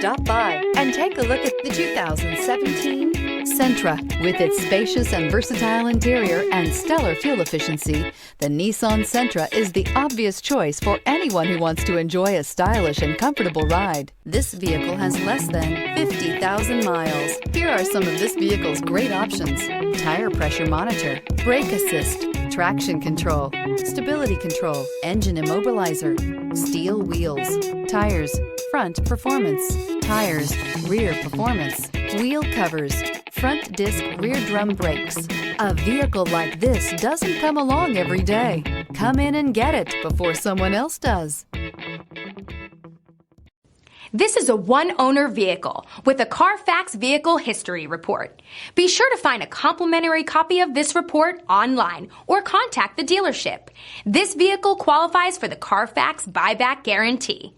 Stop by and take a look at the 2017 Sentra. With its spacious and versatile interior and stellar fuel efficiency, the Nissan Sentra is the obvious choice for anyone who wants to enjoy a stylish and comfortable ride. This vehicle has less than 50,000 miles. Here are some of this vehicle's great options: tire pressure monitor, brake assist, traction control, stability control, engine immobilizer, steel wheels, tires, front performance, tires, rear performance, wheel covers, front disc rear drum brakes. A vehicle like this doesn't come along every day. Come in and get it before someone else does. This is a one-owner vehicle with a Carfax Vehicle History Report. Be sure to find a complimentary copy of this report online or contact the dealership. This vehicle qualifies for the Carfax Buyback Guarantee.